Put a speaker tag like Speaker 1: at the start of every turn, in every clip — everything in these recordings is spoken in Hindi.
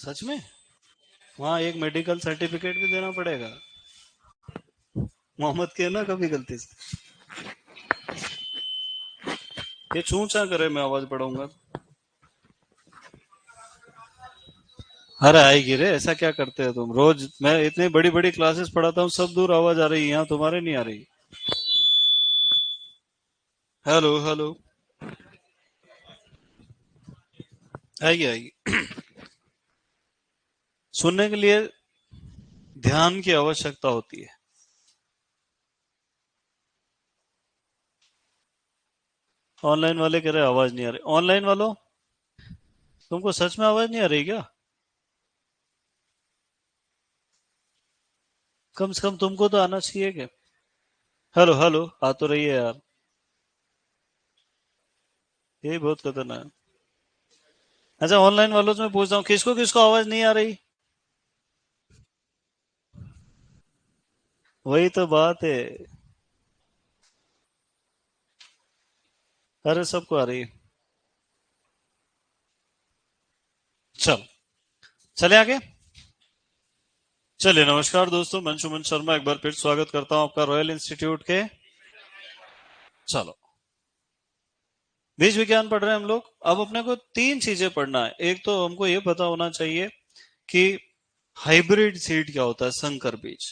Speaker 1: सच में? वहाँ एक मेडिकल सर्टिफिकेट भी देना पड़ेगा? मोहम्मद के ना कभी गलती से ये छूछा करे, मैं आवाज बढ़ाऊंगा। अरे आएगी रे, ऐसा क्या करते हो तुम रोज? मैं इतनी बड़ी बड़ी क्लासेस पढ़ाता हूँ, सब दूर आवाज आ रही है, यहाँ तुम्हारे नहीं आ रही। Hello hello. आएगी आएगी। सुनने के लिए ध्यान की आवश्यकता होती है। ऑनलाइन वाले कह रहे आवाज नहीं आ रही। ऑनलाइन वालों, तुमको सच में आवाज नहीं आ रही क्या? कम से कम तुमको तो आना चाहिए क्या? हेलो हेलो, आ तो रही है यार। ये बहुत खतरनाक है। अच्छा, ऑनलाइन वालों से मैं पूछता हूँ, किसको किसको आवाज नहीं आ रही? वही तो बात है। अरे सबको आ रही है। चल, चले आगे। चलिए, नमस्कार दोस्तों, मैं सुमन शर्मा एक बार फिर स्वागत करता हूं आपका रॉयल इंस्टीट्यूट के। चलो, बीज विज्ञान पढ़ रहे हैं हम लोग। अब अपने को तीन चीजें पढ़ना है। एक तो हमको ये पता होना चाहिए कि हाइब्रिड सीड क्या होता है, संकर बीज।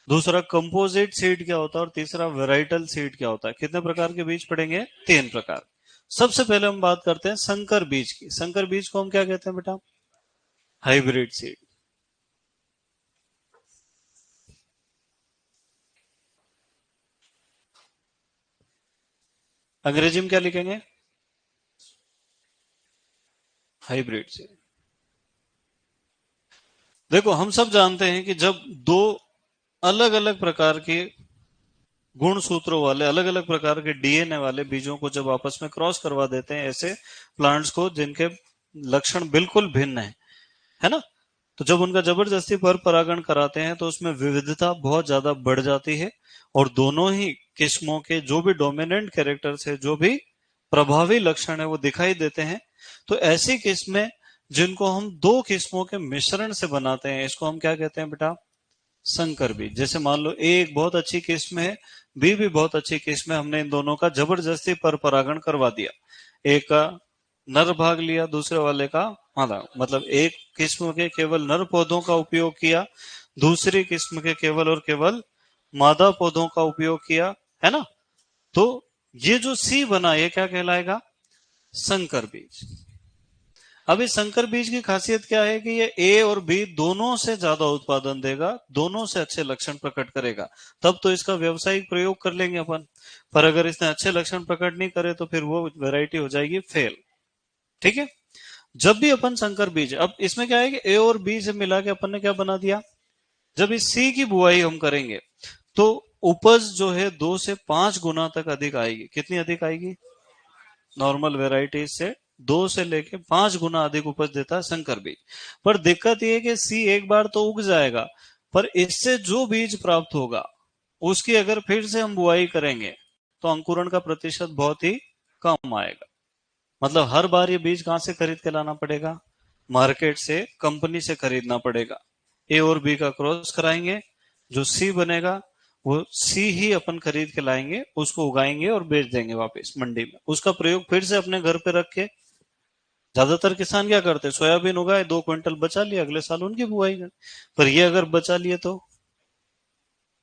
Speaker 1: दूसरा, कंपोजिट सीड क्या होता है। और तीसरा, वेराइटल सीड क्या होता है। कितने प्रकार के बीज पढ़ेंगे? तीन प्रकार। सबसे पहले हम बात करते हैं संकर बीज की। संकर बीज को हम क्या कहते हैं बेटा? Hybrid seed. अंग्रेजी में क्या लिखेंगे? Hybrid seed. देखो, हम सब जानते हैं कि जब दो अलग अलग प्रकार के गुण सूत्रों वाले, अलग अलग प्रकार के डीएनए वाले बीजों को जब आपस में क्रॉस करवा देते हैं, ऐसे प्लांट्स को जिनके लक्षण बिल्कुल भिन्न है ना, तो जब उनका जबरदस्ती पर परागण कराते हैं तो उसमें विविधता बहुत ज्यादा बढ़ जाती है। और दोनों ही किस्मों के जो भी डोमिनेंट कैरेक्टर्स है, जो भी प्रभावी लक्षण है, वो दिखाई देते हैं। तो ऐसी किस्में जिनको हम दो किस्मों के मिश्रण से बनाते हैं, इसको हम क्या कहते हैं बेटा? संकर बीज। जैसे मान लो ए एक बहुत अच्छी किस्म है, बी भी बहुत अच्छी किस्म है, हमने इन दोनों का जबरदस्ती पर परागण करवा दिया। एक का नर भाग लिया, दूसरे वाले का मादा। मतलब एक किस्म के केवल नर पौधों का उपयोग किया, दूसरी किस्म के केवल और केवल मादा पौधों का उपयोग किया, है ना। तो ये जो सी बना, ये क्या कहलाएगा? संकर बीज। अब इस संकर बीज की खासियत क्या है कि ये ए और बी दोनों से ज्यादा उत्पादन देगा, दोनों से अच्छे लक्षण प्रकट करेगा। तब तो इसका व्यवसायिक प्रयोग कर लेंगे अपन। पर अगर इसने अच्छे लक्षण प्रकट नहीं करे तो फिर वो वैरायटी हो जाएगी फेल। ठीक है। जब भी अपन संकर बीज, अब इसमें क्या है कि ए और बी से मिला के अपन ने क्या बना दिया? जब इस सी की बुआई हम करेंगे तो उपज जो है 2 से 5 गुना तक अधिक आएगी। कितनी अधिक आएगी? नॉर्मल वेराइटीज से 2 से लेके 5 गुना अधिक उपज देता है संकर बीज। पर दिक्कत यह है कि सी एक बार तो उग जाएगा, पर इससे जो बीज प्राप्त होगा उसकी अगर फिर से हम बुआई करेंगे तो अंकुरण का प्रतिशत बहुत ही कम आएगा। मतलब हर बार ये बीज कहां से खरीद के लाना पड़ेगा? मार्केट से, कंपनी से खरीदना पड़ेगा। ए और बी का क्रॉस कराएंगे, जो सी बनेगा वो सी ही अपन खरीद के लाएंगे, उसको उगाएंगे और बेच देंगे वापस मंडी में। उसका प्रयोग फिर से अपने घर पे रख के, ज्यादातर किसान क्या करते हैं, सोयाबीन उगाए, 2 क्विंटल बचा लिया, अगले साल उनकी बुआई कर। पर ये अगर बचा लिए तो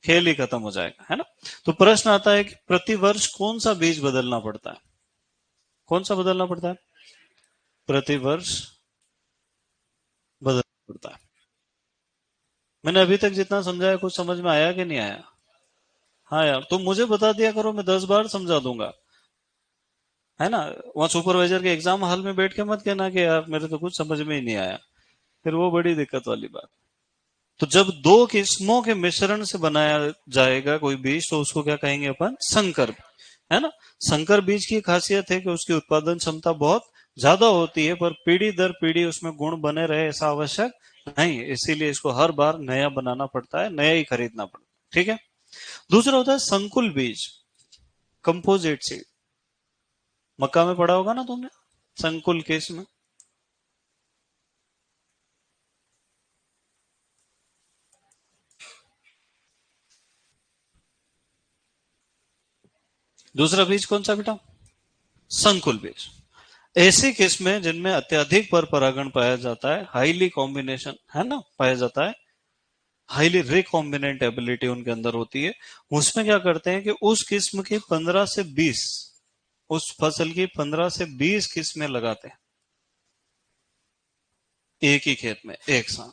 Speaker 1: खेल ही खत्म हो जाएगा, है ना। तो प्रश्न आता है कि प्रति वर्ष कौन सा बीज बदलना पड़ता है? कौन सा बदलना पड़ता है? प्रति वर्ष बदलना पड़ता है। मैंने अभी तक जितना समझाया, कुछ समझ में आया कि नहीं आया? हाँ यार, तुम मुझे बता दिया करो, मैं 10 बार समझा दूंगा, है ना। वहां सुपरवाइजर के एग्जाम हॉल में बैठ के मत कहना कि यार मेरे तो कुछ समझ में ही नहीं आया, फिर वो बड़ी दिक्कत वाली बात। तो जब दो किस्मों के मिश्रण से बनाया जाएगा कोई बीज, तो उसको क्या कहेंगे अपन? संकर, है ना। संकर बीज की खासियत है कि उसकी उत्पादन क्षमता बहुत ज्यादा होती है, पर पीढ़ी दर पीढ़ी उसमें गुण बने रहे ऐसा आवश्यक नहीं है। इसीलिए इसको हर बार नया बनाना पड़ता है, नया ही खरीदना पड़ता है। ठीक है। दूसरा होता है संकुल बीज, कंपोजिट सीड। मक्का में पढ़ा होगा ना तुमने, संकुल किस्म। दूसरा बीज कौन सा बेटा? संकुल बीज। ऐसी किस्में जिनमें अत्यधिक पर परागण पाया जाता है, हाईली कॉम्बिनेशन है ना पाया जाता है, हाईली रिकॉम्बिनेंट एबिलिटी उनके अंदर होती है, उसमें क्या करते हैं कि उस किस्म की 15 से 20, उस फसल की 15 से 20 किस्में लगाते हैं एक ही खेत में एक साथ,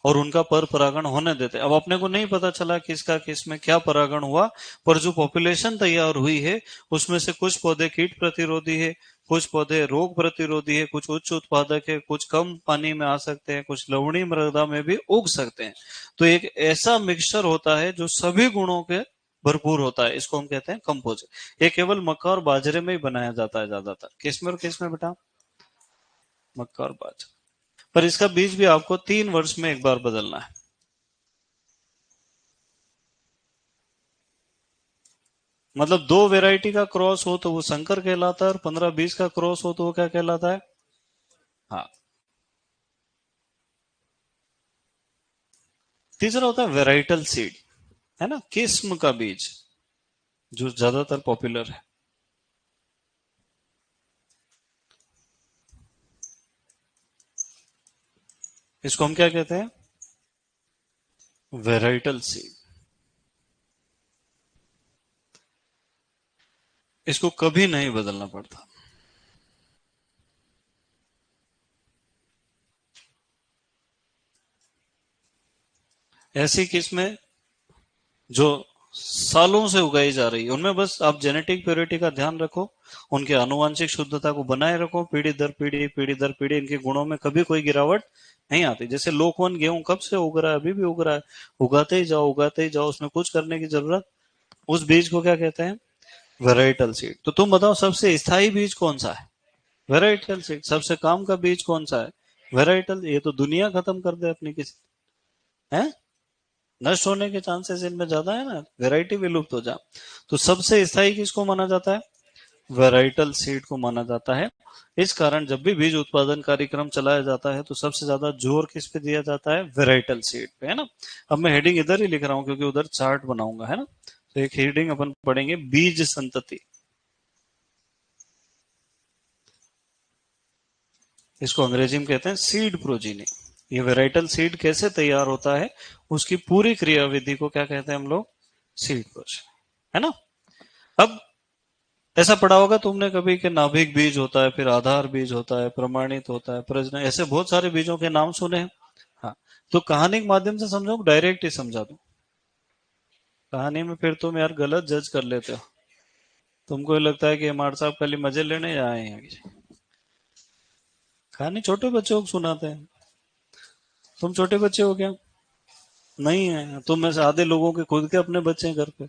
Speaker 1: और उनका पर परागण होने देते हैं। अब अपने को नहीं पता चला किसका किस में क्या परागण हुआ, पर जो पॉपुलेशन तैयार हुई है उसमें से कुछ पौधे कीट प्रतिरोधी है, कुछ पौधे रोग प्रतिरोधी है, कुछ उच्च उत्पादक है, कुछ कम पानी में आ सकते हैं, कुछ लवणीय मृदा में भी उग सकते हैं। तो एक ऐसा मिक्सचर होता है जो सभी गुणों के भरपूर होता है, इसको हम कहते हैं कंपोजिट। ये केवल मक्का और बाजरे में ही बनाया जाता है ज्यादातर। किस में और किस में बेटा? मक्का और बाजरा। पर इसका बीज भी आपको 3 वर्ष में एक बार बदलना है। मतलब दो वैरायटी का क्रॉस हो तो वो संकर कहलाता है, और 15-20 का क्रॉस हो तो वो क्या कहलाता है? हाँ। तीसरा होता है वेराइटल सीड, है ना, किस्म का बीज, जो ज्यादातर पॉपुलर है। इसको हम क्या कहते हैं? Varietal seed. इसको कभी नहीं बदलना पड़ता। ऐसी किस्में जो सालों से उगाई जा रही है, उनमें बस आप जेनेटिक प्योरिटी का ध्यान रखो, उनके आनुवांशिक शुद्धता को बनाए रखो, पीढ़ी दर पीढ़ी पीढ़ी दर पीढ़ी इनके गुणों में कभी कोई गिरावट नहीं आती। जैसे लोकवन गेहूं कब से उग रहा है, अभी भी उग रहा है, उगाते ही जाओ उगाते ही जाओ, उसमें कुछ करने की जरूरत। उस बीज को क्या कहते हैं? Varietal seed. तो तुम बताओ सबसे स्थायी बीज कौन सा है? Varietal seed. सबसे काम का बीज कौन सा है? वेराइटल। ये तो दुनिया खत्म कर दे अपनी किसी है, नष्ट होने के चांसेस इनमें ज्यादा है ना, वैरायटी विलुप्त हो जा। तो सबसे स्थायी किसको माना जाता है? वेराइटल सीड को माना जाता है। इस कारण जब भी बीज उत्पादन कार्यक्रम चलाया जाता है तो सबसे ज्यादा जोर किस पे दिया जाता है? वेराइटल सीड पे, है ना। अब मैं हेडिंग इधर ही लिख रहा हूं क्योंकि उधर चार्ट बनाऊंगा, है ना। तो एक हेडिंग अपन पढ़ेंगे, बीज संतति। इसको अंग्रेजी में कहते हैं सीड प्रोजीनी। ये वेराइटल सीड कैसे तैयार होता है, उसकी पूरी क्रियाविधि को क्या कहते हैं हम लोग? सीड प्रोजीनी, है ना। अब ऐसा पढ़ा होगा तुमने कभी कि नाभिक बीज होता है, फिर आधार बीज होता है, प्रमाणित होता है, प्रजनन, ऐसे बहुत सारे बीजों के नाम सुने हैं। हाँ। तो कहानी के माध्यम से समझाऊं, डायरेक्ट ही समझा दूं? कहानी में फिर तुम यार गलत जज कर लेते हो। तुमको ये लगता है कि हमारे साहब खाली मजे लेने आए हैं। कहानी छोटे बच्चों को सुनाते हैं। तुम छोटे बच्चे हो क्या? नहीं है, तुम में से आधे लोगों के खुद के अपने बच्चे हैं घर पे।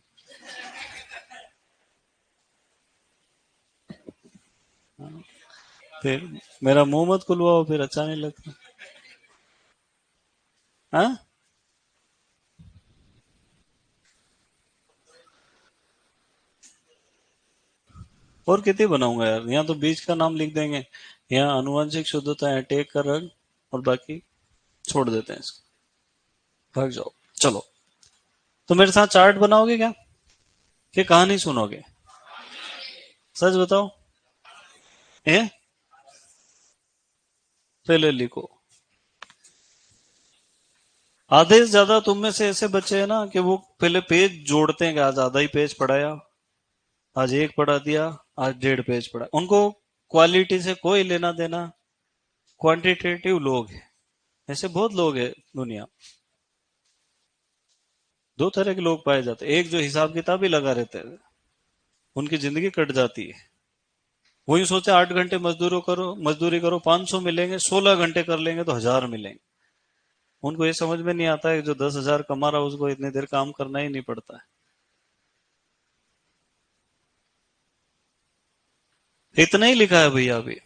Speaker 1: फिर मेरा मुंह मत खुलवाओ, फिर अच्छा नहीं लगता। हाँ। और कितनी बनाऊंगा यार, यहाँ तो बीज का नाम लिख देंगे, यहाँ आनुवंशिक शुद्धता है, टेक का रंग, और बाकी छोड़ देते हैं इसको, भाग जाओ। चलो, तो मेरे साथ चार्ट बनाओगे क्या, कि कहानी सुनोगे? सच बताओ। ए, पहले लिखो। आधे से ज्यादा तुम में से ऐसे बच्चे हैं ना कि वो पहले पेज जोड़ते हैं कि आज आधा ही पेज पढ़ाया, आज एक पढ़ा दिया, आज 1.5 पेज पढ़ा। उनको क्वालिटी से कोई लेना देना, क्वांटिटेटिव लोग हैं। ऐसे बहुत लोग हैं दुनिया। दो तरह के लोग पाए जाते हैं, एक जो हिसाब किताब ही लगा रहते हैं, उनकी जिंदगी कट जाती है। वही सोचे 8 घंटे मजदूरों करो, मजदूरी करो, 500 मिलेंगे, 16 घंटे कर लेंगे तो 1000 मिलेंगे। उनको ये समझ में नहीं आता है कि जो 10,000 कमा रहा है उसको इतनी देर काम करना ही नहीं पड़ता है। इतना ही लिखा है भैया अभी।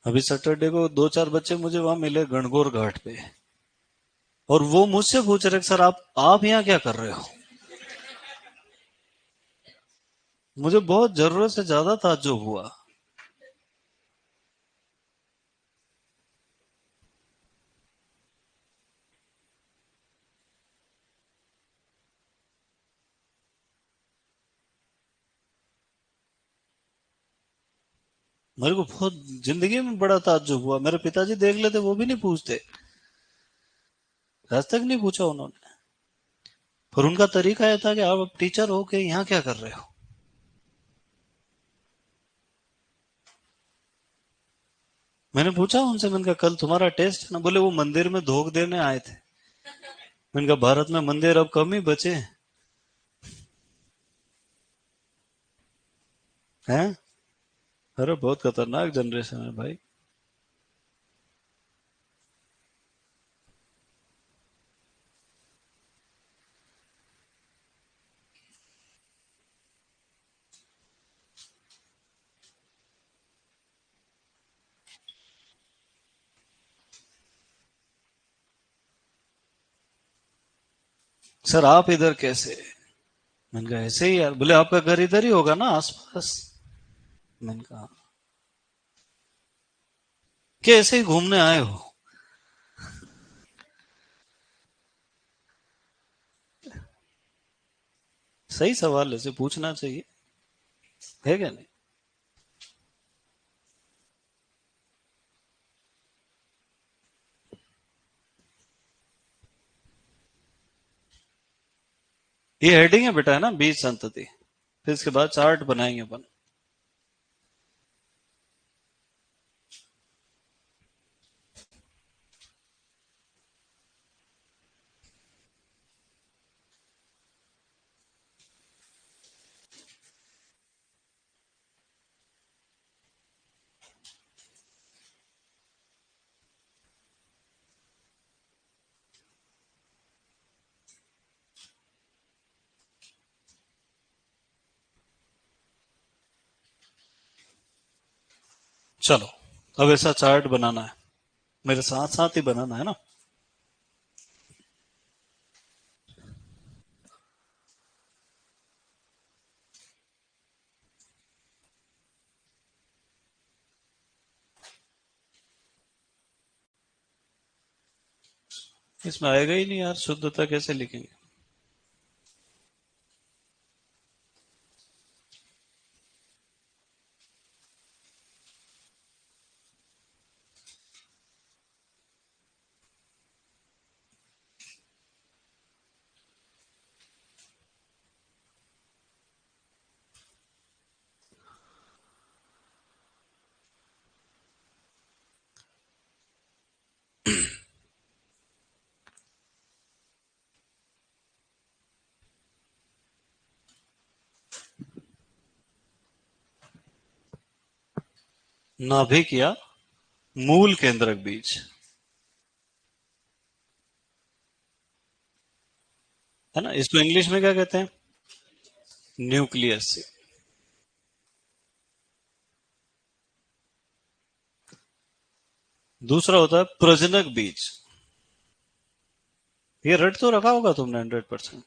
Speaker 1: अभी सैटरडे को दो चार बच्चे मुझे वहां मिले गणगौर घाट पे, और वो मुझसे पूछ रहे सर आप यहाँ क्या कर रहे हो। मुझे बहुत जरूरत से ज्यादा ताज्जुब हुआ। मेरे को बहुत जिंदगी में बड़ा ताज्जुब हुआ, मेरे पिताजी देख लेते वो भी नहीं पूछते, आज तक नहीं पूछा उन्होंने। पर उनका तरीका यह था कि आप अब टीचर हो के यहाँ क्या कर रहे हो। मैंने पूछा उनसे, मैंने कहा कल तुम्हारा टेस्ट है ना, बोले वो मंदिर में धोख देने आए थे। मैंने कहा भारत में मंदिर अब कम ही बचे हैं। अरे बहुत खतरनाक जनरेशन है भाई। सर आप इधर कैसे। मैंने कहा ऐसे ही यार, बोले आपका घर इधर ही होगा ना आसपास। मैंने कहा कि ऐसे ही घूमने आए हो। सही सवाल ऐसे पूछना चाहिए, है क्या नहीं। ये हेडिंग है बेटा, है ना, बीज संतति। फिर इसके बाद चार्ट बनाएंगे अपन। चलो, अब ऐसा चार्ट बनाना है, मेरे साथ साथ ही बनाना है ना। इसमें आएगा ही नहीं यार, शुद्धता कैसे लिखेंगे। नाभिक या मूल केंद्रक बीज, है ना, इसको इंग्लिश में क्या कहते हैं, न्यूक्लियस। दूसरा होता है प्रजनक बीज। ये रट तो रखा होगा तुमने 100%।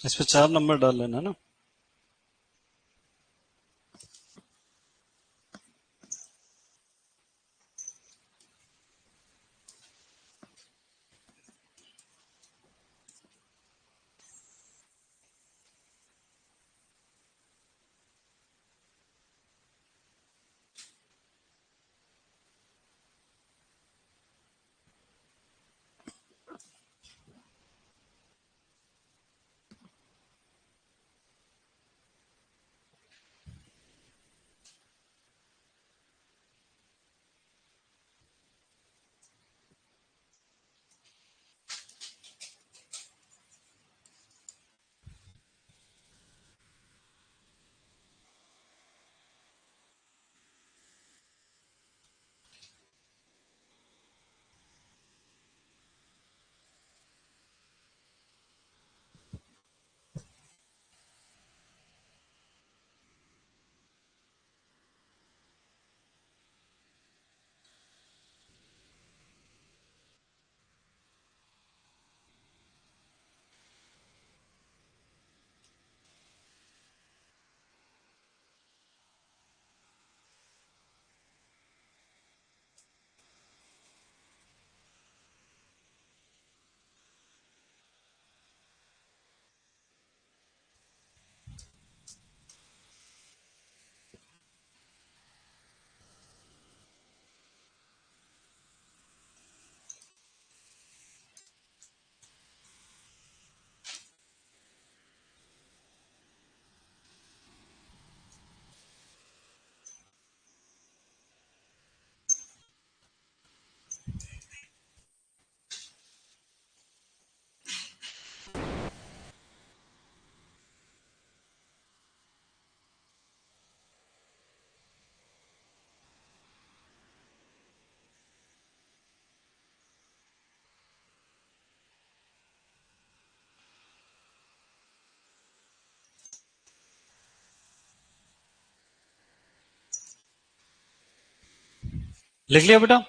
Speaker 1: इस पे 4 नंबर डाल लेना ना। लिख लिया बेटा?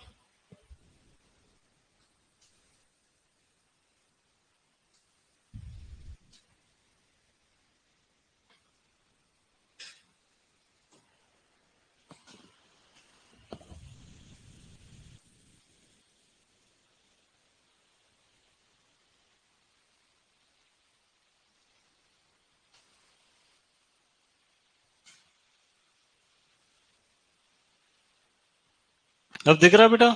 Speaker 1: अब दिख रहा है बेटा?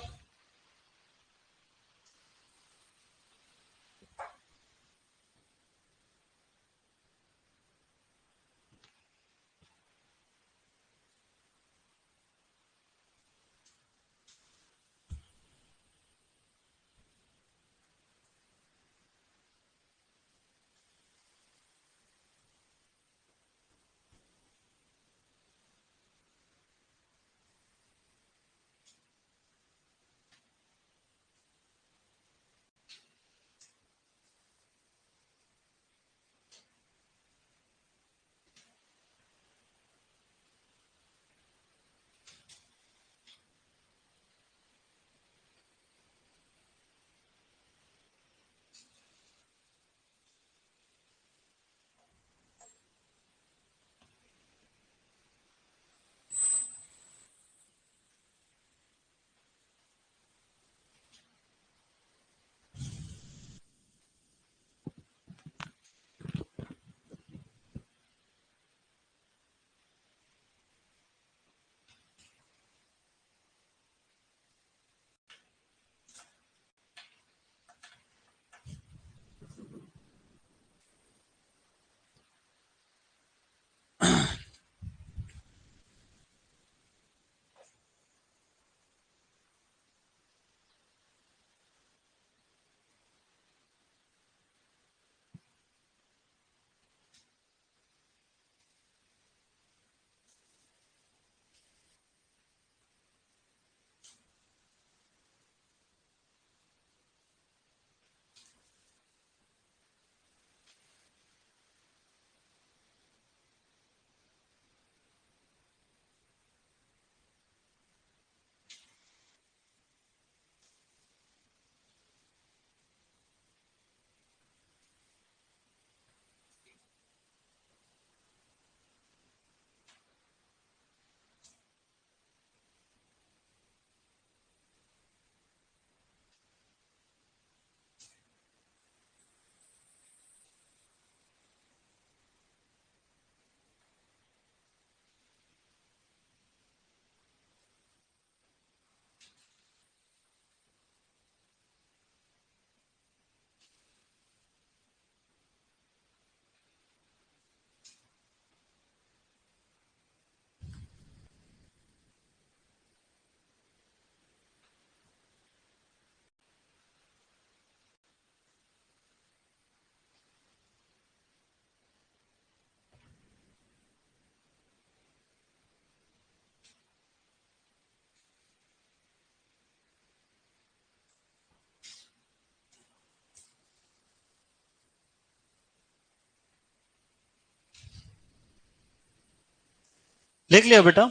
Speaker 1: लिख लिया बेटा?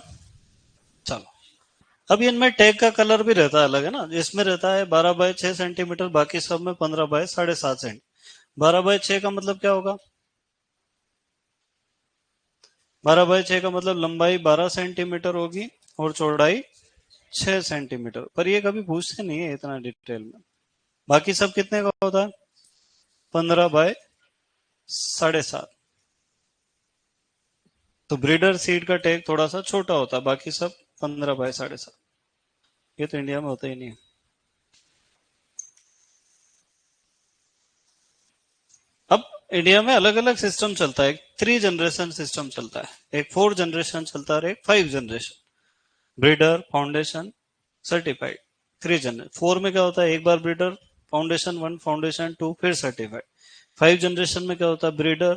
Speaker 1: चलो, अब इनमें टैग का कलर भी रहता है अलग, है ना। इसमें रहता है 12 बाय 6 सेंटीमीटर, बाकी सब में 15 बाय 7.5 सेंटी। 12 बाय 6 का मतलब क्या होगा? 12 बाय 6 का मतलब लंबाई 12 सेंटीमीटर होगी और चौड़ाई 6 सेंटीमीटर। पर ये कभी पूछते नहीं है इतना डिटेल में। बाकी सब कितने का होता है? 15 बाय 7.5। तो ब्रीडर सीड का टैग थोड़ा सा छोटा होता है, बाकी सब 15 बाय 7.5। ये तो इंडिया में होता ही नहीं है। अब इंडिया में अलग अलग सिस्टम चलता है। एक 3 जनरेशन सिस्टम चलता है, एक 4 जनरेशन चलता है और एक 5 generation. Breeder, foundation, certified. 3 generation. 4 में क्या होता है? एक बार ब्रीडर, फाउंडेशन 1, फाउंडेशन 2, फिर सर्टिफाइड। 5 जनरेशन में क्या होता है? Breeder,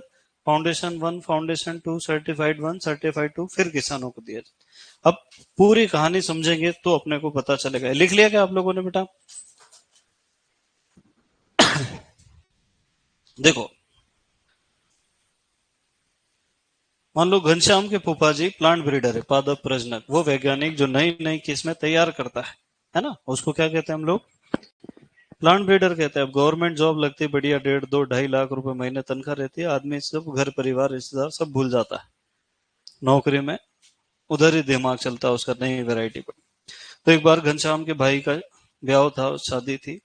Speaker 1: foundation 1, foundation 2, certified 1, certified 2, फिर किसानों को दिया जाता है। अब पूरी कहानी समझेंगे तो अपने को पता चलेगा। लिख लिया क्या आप लोगों ने बेटा? देखो, मान लो घनश्याम के फूफा जी प्लांट ब्रीडर है, पादप प्रजनक, वो वैज्ञानिक जो नई नई किस्में तैयार करता है ना, उसको क्या कहते हैं हम लोग? प्लांट ब्रीडर कहते हैं। अब गवर्नमेंट जॉब लगती है बढ़िया, 1.5 2 2.5 लाख रुपए महीने तनख्वाह रहती है, आदमी सब घर परिवार रिश्तेदार सब भूल जाता है नौकरी में, उधर ही दिमाग चलता है उसका नई वैरायटी पर। तो एक बार घनश्याम के भाई का ब्याह था, शादी थी।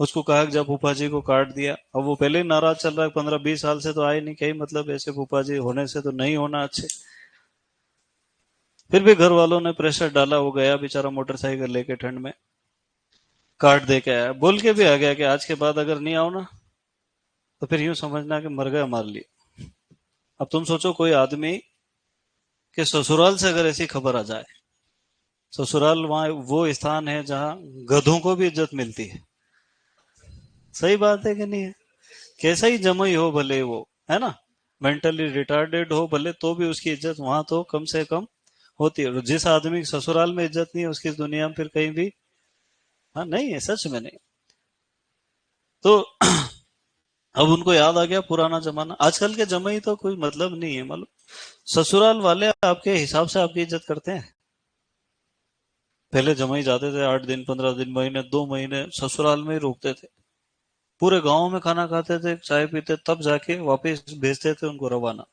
Speaker 1: उसको कहा कि जब फूफा जी को काट दिया। अब वो पहले ही नाराज चल रहा है, 15 20 साल से तो आए नहीं, कहीं मतलब ऐसे फूफा जी होने से तो नहीं होना अच्छे। फिर भी घर वालों ने प्रेशर डाला, वो गया बेचारा मोटरसाइकिल लेके ठंड में, काट दे के आया। बोल के भी आ गया कि आज के बाद अगर नहीं आओ ना तो फिर यूं समझना कि मर गए हमारे लिए। अब तुम सोचो, कोई आदमी के ससुराल से अगर ऐसी खबर आ जाए। ससुराल वहां वो स्थान है जहां गधों को भी इज्जत मिलती है। सही बात है कि नहीं है? कैसा ही जमई हो भले वो, है ना, मेंटली रिटार्डेड हो भले, तो भी उसकी इज्जत वहां तो कम से कम होती है। और जिस आदमी की ससुराल में इज्जत नहीं है, उसकी दुनिया में फिर कहीं भी, हाँ, नहीं है, सच में नहीं। तो अब उनको याद आ गया पुराना जमाना। आजकल के जमाई तो कोई मतलब नहीं है, मतलब ससुराल वाले आपके हिसाब से आपकी इज्जत करते हैं। पहले जमाई जाते थे 8 दिन 15 दिन महीने 2 महीने ससुराल में ही रुकते थे, पूरे गांव में खाना खाते थे, चाय पीते, तब जाके वापस भेजते थे उनको रवाना।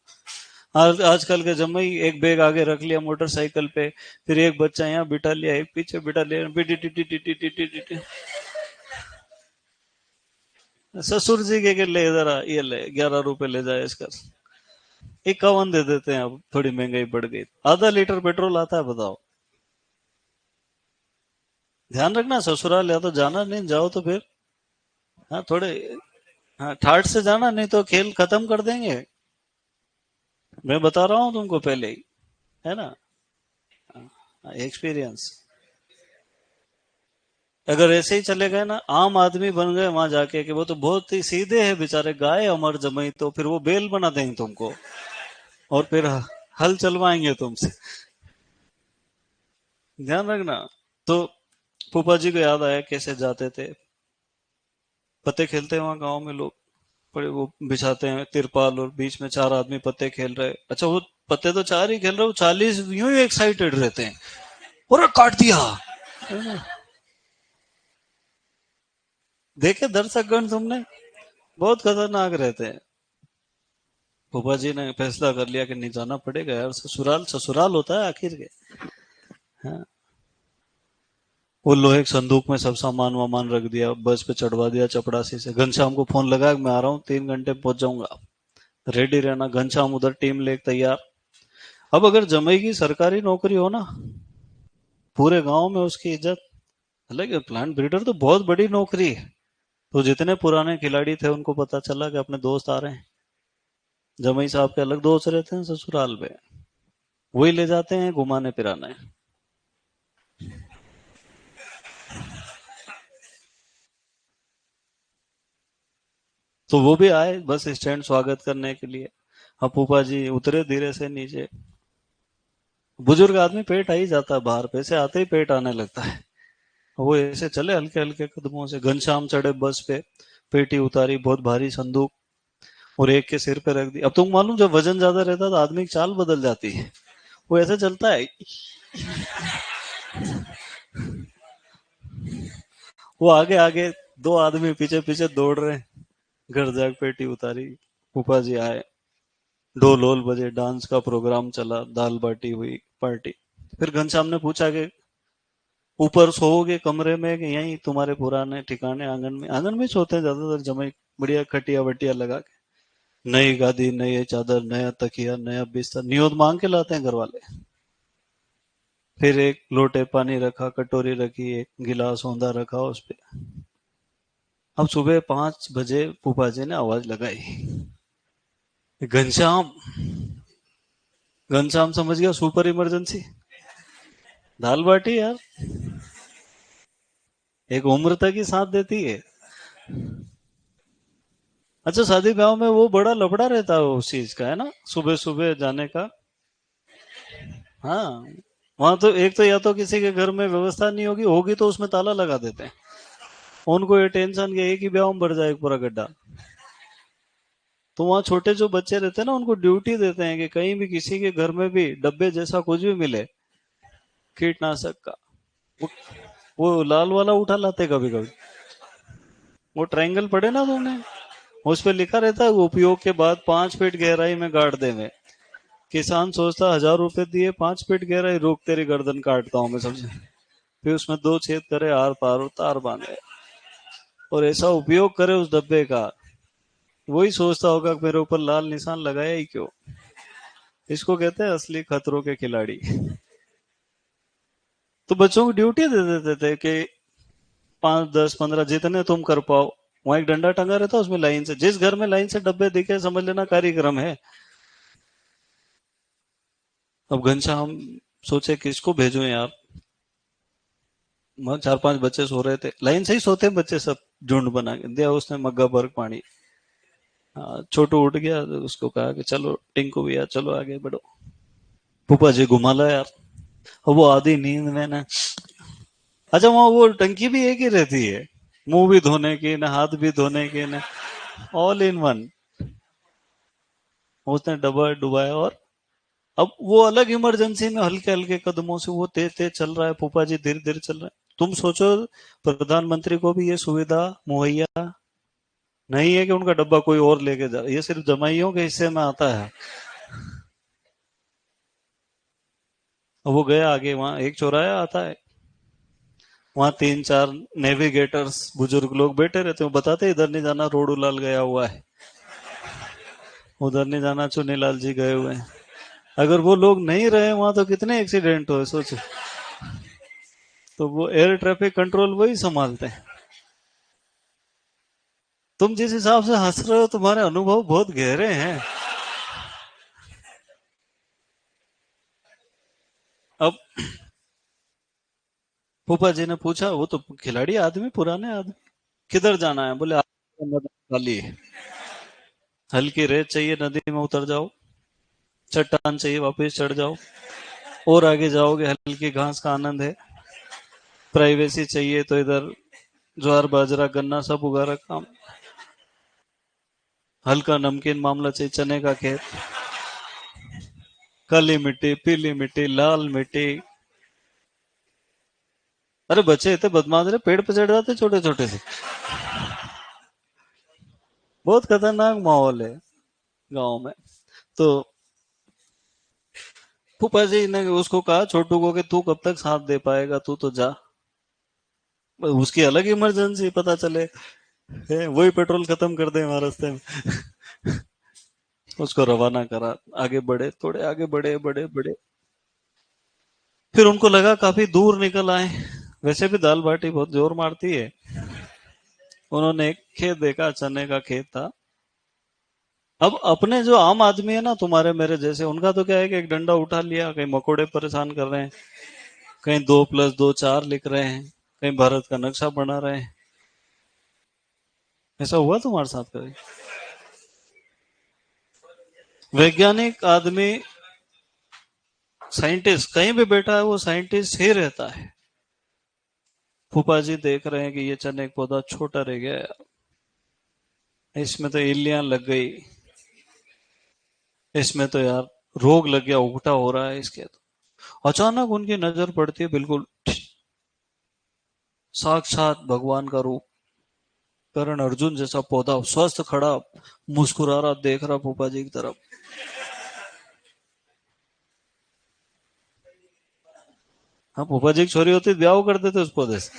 Speaker 1: आज आजकल के जमाई एक बैग आगे रख लिया मोटरसाइकिल पे, फिर एक बच्चा यहाँ बिठा लिया, एक पीछे बिठा लिया, ससुर जी के ले इधर आ, ये ले 11 रुपए ले जाए इसका, 51 दे देते हैं। अब थोड़ी महंगाई बढ़ गई, आधा लीटर पेट्रोल आता है, बताओ। ध्यान रखना, ससुराल या तो जाना, नहीं जाओ तो फिर, हाँ थोड़े, हाँ ठाट से जाना, नहीं तो खेल खत्म कर देंगे। मैं बता रहा हूँ तुमको पहले ही, है ना, एक्सपीरियंस। अगर ऐसे ही चले गए ना, आम आदमी बन गए वहां जाके कि वो तो बहुत ही सीधे हैं बेचारे, गाय अमर जमई, तो फिर वो बेल बना देंगे तुमको और फिर हल चलवाएंगे तुमसे। ध्यान रखना। तो फूफा जी को याद आया कैसे जाते थे, पत्ते खेलते हैं वहां गांव में लोग, बड़े वो बिछाते हैं तिरपाल और बीच में 4 आदमी पत्ते खेल रहे। अच्छा, वो पत्ते तो 4 ही खेल रहे, वो 40 यूं ही एक्साइटेड रहते हैं, और काट दिया, है ना? देखे दर्शकगण तुमने, बहुत खतरनाक रहते हैं। फूफा जी ने फैसला कर लिया कि नहीं, जाना पड़ेगा यार, ससुराल ससुराल होता है आखिर के। हाँ। वो लोहे के संदूक में सब सामान वामान रख दिया, बस पे चढ़वा दिया चपड़ासी से। घनश्याम को फोन लगा कि मैं आ रहा हूँ, 3 घंटे में पहुंच जाऊंगा, रेडी रहना। घनश्याम उधर टीम लेके तैयार। अब अगर जमई की सरकारी नौकरी हो ना, पूरे गांव में उसकी इज्जत। हालांकि प्लांट ब्रीडर तो बहुत बड़ी नौकरी है। तो जितने पुराने खिलाड़ी थे उनको पता चला कि अपने दोस्त आ रहे हैं, जमई साहब के अलग दोस्त रहते हैं ससुराल में, वही ले जाते हैं घुमाने फिराने। तो वो भी आए बस स्टैंड स्वागत करने के लिए। अब फूफा जी उतरे धीरे से नीचे। बुजुर्ग आदमी पेट आ ही जाता है बाहर पे, से आते ही पेट आने लगता है। वो ऐसे चले हल्के हल्के कदमों से। घनश्याम चढ़े बस पे, पेटी उतारी, बहुत भारी संदूक, और एक के सिर पे रख दी। अब तुम मालूम, जब वजन ज्यादा रहता है तो आदमी की चाल बदल जाती है, वो ऐसे चलता है, वो आगे आगे, दो आदमी पीछे पीछे दौड़ रहे हैं। घर जाग पेटी उतारी, फूफा जी आए, ढोल वोल बजे, डांस का प्रोग्राम चला, दाल बाटी हुई, पार्टी। फिर घनश्याम ने पूछा कि ऊपर सोओगे कमरे में कि यहीं तुम्हारे पुराने ठिकाने आंगन में? आंगन में सोते हैं ज्यादातर जमाई, बढ़िया खटिया वटिया लगा के, नई गादी, नई चादर, नया तकिया, नया बिस्तर, नियोद मांग के लाते हैं घर वाले। फिर एक लोटे पानी रखा, कटोरी रखी, एक गिलास औंधा रखा उस पे। अब सुबह 5 बजे फूफा जी ने आवाज लगाई, घनश्याम। घनश्याम समझ गया सुपर इमरजेंसी, दाल बाटी यार, एक उम्र तक ही साथ देती है। अच्छा, शादी ब्याह में वो बड़ा लफड़ा रहता है उस चीज का, है ना, सुबह सुबह जाने का। हाँ, वहां तो एक तो या तो किसी के घर में व्यवस्था नहीं होगी, होगी तो उसमें ताला लगा देते हैं। उनको ये टेंशन कि एक ही ब्याह में भर जाए पूरा गड्ढा। तो वहाँ छोटे जो बच्चे रहते हैं ना, उनको ड्यूटी देते हैं कि कहीं भी किसी के घर में भी डब्बे जैसा कुछ भी मिले कीटनाशक का, वो, वो लाल वाला उठा लाते कभी कभी। वो ट्रायंगल पड़े ना तुमने, उस पर लिखा रहता है उपयोग के बाद 5 फीट गहराई में गाड़ देवे। किसान सोचता 1000 रुपए दिए, 5 फीट गहराई, रोक तेरी गर्दन काटता हूँ मैं सबसे। फिर उसमें 2 छेद करे, आर पार और तार बांधे, और ऐसा उपयोग करे उस डब्बे का। वही सोचता होगा कि मेरे ऊपर लाल निशान लगाया ही क्यों। इसको कहते हैं असली खतरों के खिलाड़ी। तो बच्चों को ड्यूटी दे देते थे कि 5, 10, 15 जितने तुम कर पाओ। वहां एक डंडा टंगा रहता, उसमें लाइन से, जिस घर में लाइन से डब्बे दिखे समझ लेना कार्यक्रम है। अब घनश्याम सोचे किसको भेजूं यार। 4-5 बच्चे सो रहे थे, लाइन से ही सोते हैं बच्चे सब, झुंड बना के दिया उसने मग्गा भर पानी। हाँ, छोटू उठ गया तो उसको कहा कि चलो टिंकू भैया चलो आगे बढ़ो। फूफा जी घुमा ला यार। और वो आधी नींद में ना, अच्छा वहाँ वो टंकी भी एक ही रहती है, मुंह भी धोने की ना, हाथ भी धोने की ना, ऑल इन वन। उसने डब्बा डुबाया, और अब वो अलग इमरजेंसी में हल्के हल्के कदमों से वो तेज तेज चल रहा है, फूफा जी धीरे धीरे चल रहे हैं। तुम सोचो प्रधानमंत्री को भी ये सुविधा मुहैया नहीं है कि उनका डब्बा कोई और लेके जा, ये सिर्फ जमाइयों के हिस्से में आता है। अब वो गया आगे, वहां एक चौराया आता है, वहां 3-4 नेविगेटर्स बुजुर्ग लोग बैठे रहते हैं, वो बताते इधर नहीं जाना, रोड उलाल गया हुआ है, उधर नहीं जाना, चुनीलाल जी गए हुए हैं। अगर वो लोग नहीं रहे वहां तो कितने एक्सीडेंट हुए सोचो। तो वो एयर ट्रैफिक कंट्रोल वही संभालते हैं। तुम जिस हिसाब से हंस रहे हो, तुम्हारे अनुभव बहुत गहरे हैं। अब फूफा जी ने पूछा, वो तो खिलाड़ी आदमी, पुराने आदमी, किधर जाना है? बोले नदी खाली है, हल्की रेत चाहिए नदी में उतर जाओ, चट्टान चाहिए वापस चढ़ जाओ, और आगे जाओगे हल्की घास का आनंद है, प्राइवेसी चाहिए तो इधर ज्वार बाजरा गन्ना सब उगा रखा, हल्का नमकीन मामला चाहिए, चने का खेत, काली मिट्टी, पीली मिट्टी, लाल मिट्टी। अरे बच्चे इतने बदमाश रहे, पेड़ पे चढ़ जाते छोटे छोटे से। बहुत खतरनाक माहौल है गांव में। तो फूफा जी ने उसको कहा छोटू को कि तू कब तक साथ दे पाएगा, तू तो जा, उसकी अलग इमरजेंसी पता चले, वही पेट्रोल खत्म कर दे हमारे रास्ते में। उसको रवाना करा, आगे बढ़े, थोड़े आगे बढ़े, बड़े बड़े, फिर उनको लगा काफी दूर निकल आए। वैसे भी दाल बाटी बहुत जोर मारती है। उन्होंने एक खेत देखा, चने का खेत था। अब अपने जो आम आदमी है ना, तुम्हारे मेरे जैसे, उनका तो क्या है कि एक डंडा उठा लिया, कहीं मकोड़े परेशान कर रहे हैं, कहीं 2+2 4 लिख रहे हैं, कहीं भारत का नक्शा बना रहे हैं। ऐसा हुआ तुम्हारे साथ कभी? वैज्ञानिक आदमी, साइंटिस्ट कहीं भी बैठा है वो साइंटिस्ट ही रहता है। फूफा जी देख रहे हैं कि ये चने का पौधा छोटा रह गया यार, इसमें तो इल्लियां लग गई, इसमें तो यार रोग लग गया, उगटा हो रहा है इसके, तो अचानक उनकी नजर पड़ती है बिल्कुल साक्षात भगवान का रूप, करण अर्जुन जैसा पौधा स्वस्थ खड़ा, मुस्कुरा रहा, देख रहा फूफा जी की तरफ। हाँ, फूफा जी की छोरी होती तो ब्याह कर देते उस पौधे से।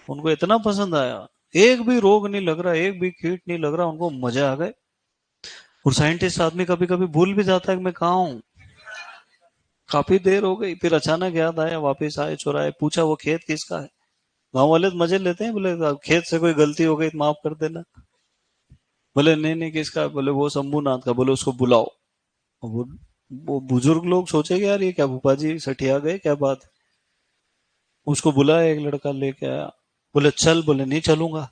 Speaker 1: उनको इतना पसंद आया, एक भी रोग नहीं लग रहा, एक भी कीट नहीं लग रहा, उनको मजे आ गए। और साइंटिस्ट आदमी कभी कभी भूल भी जाता है कि मैं कहाँ हूँ, काफी देर हो गई, फिर अचानक याद आया, वापस आए, चुराए, पूछा वो खेत किसका है। गांव वाले तो मजे लेते हैं, बोले खेत से कोई गलती हो गई तो माफ कर देना। बोले नहीं नहीं किसका, बोले वो शंभूनाथ का, बोले उसको बुलाओ। वो बुजुर्ग लोग सोचेंगे यार ये क्या भूपा जी सठिया गए, क्या बात है। उसको बुलाया, एक लड़का लेके आया। बोले चल, बोले नहीं चलूंगा।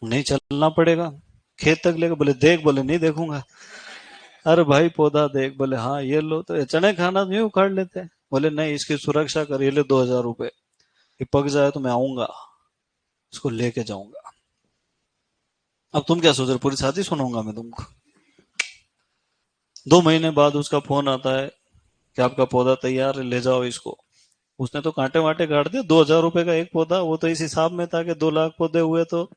Speaker 1: नहीं चलना पड़ेगा, खेत तक लेके, बोले देख, बोले नहीं देखूंगा। अरे भाई पौधा देख, बोले हाँ ये लो, तो चने खाना नहीं उखाड़ लेते। बोले नहीं, इसकी सुरक्षा कर, ये ले 2,000 रुपए, ये पक जाए तो मैं आऊंगा, इसको लेके जाऊंगा। अब तुम क्या सोच रहे, पूरी शादी सुनाऊंगा मैं तुमको। 2 महीने बाद उसका फोन आता है कि आपका पौधा तैयार है, ले जाओ इसको। उसने तो कांटे वाटे काट दिए, 2,000 रुपए का एक पौधा, वो तो इस हिसाब में था कि 2 लाख पौधे हुए तो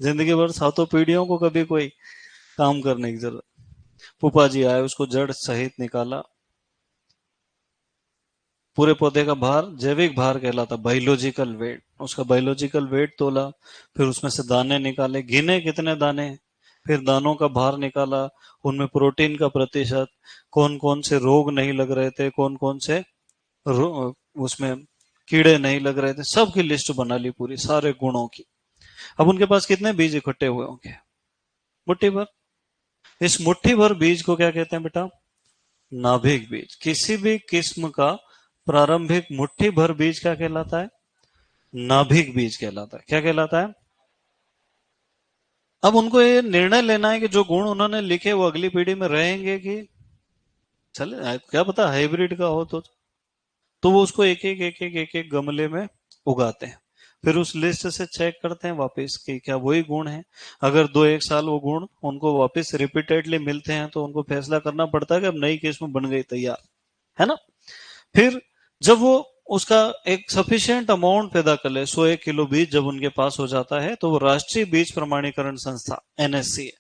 Speaker 1: जिंदगी भर सातों पीढ़ियों को कभी कोई काम करने की जरूरत। फूफा जी आए, उसको जड़ सहित निकाला। पूरे पौधे का भार जैविक भार कहलाता, बायोलॉजिकल वेट, उसका बायोलॉजिकल वेट तोला। फिर उसमें से दाने निकाले, गिने कितने दाने, फिर दानों का भार निकाला, उनमें प्रोटीन का प्रतिशत, कौन कौन से रोग नहीं लग रहे थे, कौन कौन से उसमें कीड़े नहीं लग रहे थे, सबकी लिस्ट बना ली पूरी, सारे गुणों की। अब उनके पास कितने बीज इकट्ठे हुए होंगे, मुट्ठी भर। इस मुट्ठी भर बीज को क्या कहते हैं बेटा, नाभिक बीज। किसी भी किस्म का प्रारंभिक मुट्ठी भर बीज क्या कहलाता है, नाभिक बीज कहलाता है। क्या कहलाता है। अब उनको ये निर्णय लेना है कि जो गुण उन्होंने लिखे वो अगली पीढ़ी में रहेंगे कि चले, क्या पता हाइब्रिड का हो तो वो उसको एक एक गमले में उगाते हैं। फिर उस लिस्ट से चेक करते हैं वापस कि क्या वही गुण है। अगर 2-1 साल वो गुण उनको वापस रिपीटेडली मिलते हैं तो उनको फैसला करना पड़ता है कि अब नई किस्म बन गई तैयार, है ना। फिर जब वो उसका एक सफिशिएंट अमाउंट पैदा कर ले, 100-1 किलो बीज जब उनके पास हो जाता है, तो वो राष्ट्रीय बीज प्रमाणीकरण संस्था एनएससी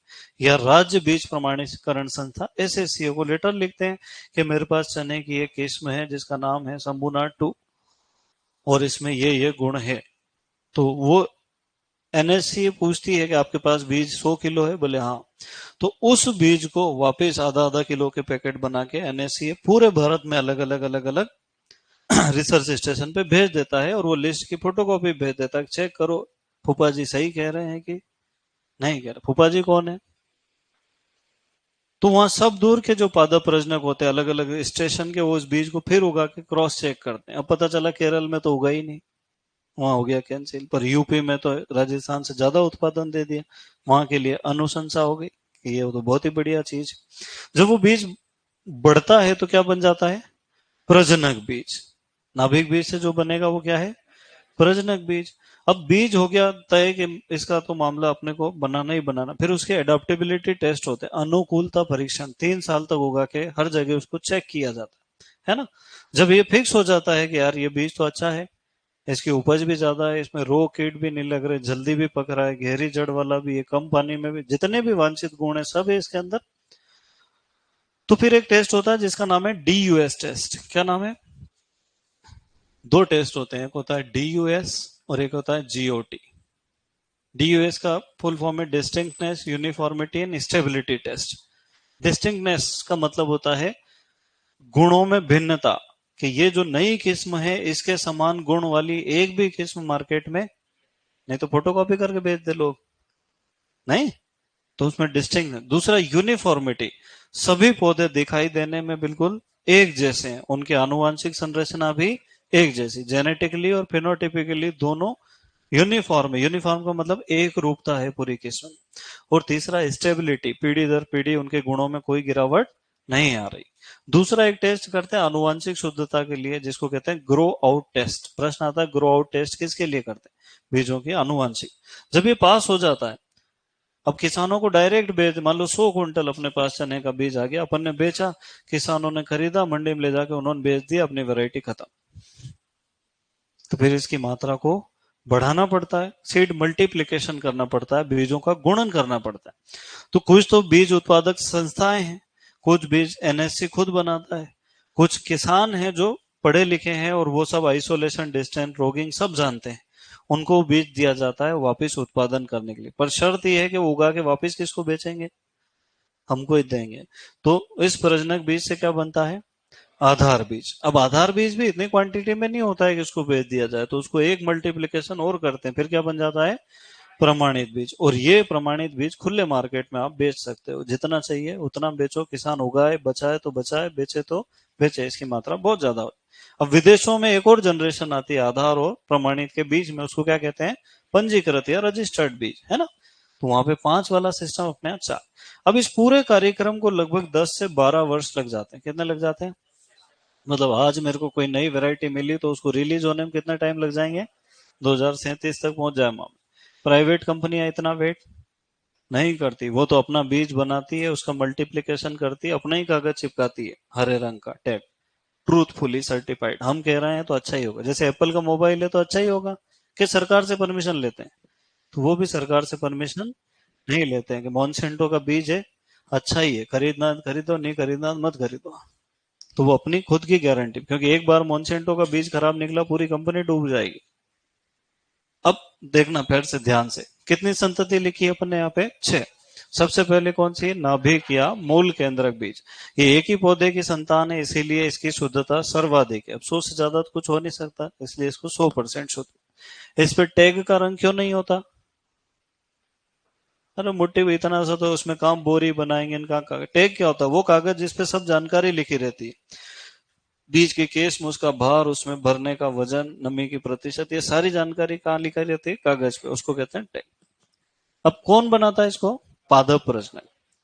Speaker 1: या राज्य बीज प्रमाणीकरण संस्था एसएससी को लेटर लिखते हैं कि मेरे पास चने की एक किस्म है जिसका नाम है शंभुनाथ 2 और इसमें ये गुण है। तो वो एनएससी पूछती है कि आपके पास बीज 100 किलो है, बोले हाँ। तो उस बीज को वापस आधा आधा किलो के पैकेट बना के एनएससी पूरे भारत में अलग अलग अलग अलग रिसर्च स्टेशन पे भेज देता है और वो लिस्ट की फोटोकॉपी भेज देता है, चेक करो फूफा जी सही कह रहे हैं कि नहीं कह रहे। फूफा जी कौन है, तो वहां सब दूर के जो पादप प्रजनक होते हैं अलग अलग स्टेशन के, वो उस बीज को फिर उगा के क्रॉस चेक करते हैं। अब पता चला केरल में तो उगा ही नहीं, वहां हो गया कैंसिल, पर यूपी में तो राजस्थान से ज्यादा उत्पादन दे दिया, वहां के लिए अनुशंसा हो गई कि ये तो बहुत ही बढ़िया चीज। जब वो बीज बढ़ता है तो क्या बन जाता है, प्रजनक बीज। नाभिक बीज से जो बनेगा वो क्या है, प्रजनक बीज। अब बीज हो गया तय कि इसका तो मामला अपने को बनाना ही बनाना, फिर उसके एडेप्टेबिलिटी टेस्ट होते हैं, अनुकूलता परीक्षण, 3 साल तक उगा के हर जगह उसको चेक किया जाता है ना। जब ये फिक्स हो जाता है कि यार ये बीज तो अच्छा है, इसकी उपज भी ज्यादा है, इसमें रोग कीट भी नहीं लग रहे, जल्दी भी पक रहा है, गहरी जड़ वाला भी है, कम पानी में भी, जितने भी वांछित गुण है सब है इसके अंदर। तो फिर एक टेस्ट होता है जिसका नाम है DUS टेस्ट। क्या नाम है, 2 टेस्ट होते हैं, एक होता है DUS और एक होता है GOT। DUS का फुल फॉर्म है डिस्टिंक्टनेस, यूनिफॉर्मिटी एंड स्टेबिलिटी टेस्ट। डिस्टिंक्टनेस का मतलब होता है गुणों में भिन्नता, कि ये जो नई किस्म है इसके समान गुण वाली एक भी किस्म मार्केट में नहीं, तो फोटोकॉपी करके भेज दे लोग, नहीं। तो उसमें डिस्टिंक्ट। दूसरा यूनिफॉर्मिटी, सभी पौधे दिखाई देने में बिल्कुल एक जैसे हैं, उनकी आनुवांशिक संरचना भी एक जैसी, जेनेटिकली और फिनोटिपिकली दोनों यूनिफॉर्म है। यूनिफॉर्म का मतलब एक रूपता है पूरी किस्म। और तीसरा स्टेबिलिटी, पीढ़ी दर पीढ़ी उनके गुणों में कोई गिरावट नहीं आ रही। दूसरा एक टेस्ट करते हैं आनुवांशिक शुद्धता के लिए, जिसको कहते हैं ग्रो आउट टेस्ट। प्रश्न आता है ग्रो आउट टेस्ट किसके लिए करते हैं, बीजों की आनुवांशिक। जब ये पास हो जाता है, अब किसानों को डायरेक्ट बेच, मान लो 100 क्विंटल अपने पास चने का बीज आ गया, अपन ने बेचा, किसानों ने खरीदा, मंडी में ले जाके उन्होंने बेच दिया, अपनी वैरायटी खत्म। तो फिर इसकी मात्रा को बढ़ाना पड़ता है, सीड मल्टीप्लिकेशन करना पड़ता है, बीजों का गुणन करना पड़ता है। तो कुछ तो बीज उत्पादक संस्थाएं हैं, कुछ बीज एनएससी खुद बनाता है, कुछ किसान हैं जो पढ़े लिखे हैं और वो सब आइसोलेशन, डिस्टेंस, रोगिंग सब जानते हैं, उनको बीज दिया जाता है वापस उत्पादन करने के लिए। पर शर्त यह है कि वो उगा के वापस किसको बेचेंगे, हमको ही देंगे। तो इस प्रजनक बीज से क्या बनता है, आधार बीज। अब आधार बीज भी इतनी क्वांटिटी में नहीं होता है कि उसको बेच दिया जाए, तो उसको एक मल्टीप्लिकेशन और करते हैं, फिर क्या बन जाता है, प्रमाणित बीज। और ये प्रमाणित बीज खुले मार्केट में आप बेच सकते हो, जितना चाहिए उतना बेचो, किसान उगाए, बचाए तो बचाए, बेचे तो बेचे, इसकी मात्रा बहुत ज्यादा हो। अब विदेशों में एक और जनरेशन आती है आधार और प्रमाणित के बीच में, उसको क्या कहते हैं, पंजीकृत या रजिस्टर्ड बीज, है ना। तो वहां पे 5 वाला सिस्टम अपने यहाँ 4। अब इस पूरे कार्यक्रम को लगभग 10 से 12 वर्ष लग जाते हैं। कितने लग जाते हैं, मतलब आज मेरे को कोई नई वैरायटी मिली तो उसको रिलीज होने में कितना टाइम लग जाएंगे, 2037 तक पहुंच जाए मामला। प्राइवेट कंपनियां इतना वेट नहीं करती, वो तो अपना बीज बनाती है, उसका मल्टीप्लिकेशन करती है, अपना ही कागज चिपकाती है, हरे रंग का टैग, ट्रूथफुली सर्टिफाइड। हम कह रहे हैं तो अच्छा ही होगा, जैसे एप्पल का मोबाइल है तो अच्छा ही होगा, कि सरकार से परमिशन लेते हैं, तो वो भी सरकार से परमिशन नहीं लेते हैं कि मॉन्सेंटो का बीज है, अच्छा ही है, खरीदना खरीदो, नहीं खरीदना मत खरीदो। तो वो अपनी खुद की गारंटी, क्योंकि एक बार मॉन्सेंटो का बीज खराब निकला पूरी कंपनी डूब जाएगी। अब देखना फिर से ध्यान से, कितनी संतति लिखी है अपन ने यहाँ पे, 6। सबसे पहले कौन सी, नाभिक या मूल केंद्रक बीज। ये एक ही पौधे की संतान है, इसीलिए इसकी शुद्धता सर्वाधिक है। अब 100 से ज्यादा तो कुछ हो नहीं सकता, इसलिए इसको 100% शुद्ध। इस पे टैग का रंग क्यों नहीं होता, अरे मुट्ठी भी इतना सा तो उसमें काम बोरी बनाएंगे, इनका टैग क्या होता है, वो कागज जिसपे सब जानकारी लिखी रहती है, बीज के केस में उसका भार, उसमें भरने का वजन, नमी की प्रतिशत, ये सारी जानकारी कहाँ लिखी रहती है, कागज पे, उसको कहते हैं टैग। अब कौन बनाता है इसको, पादप प्रजनक।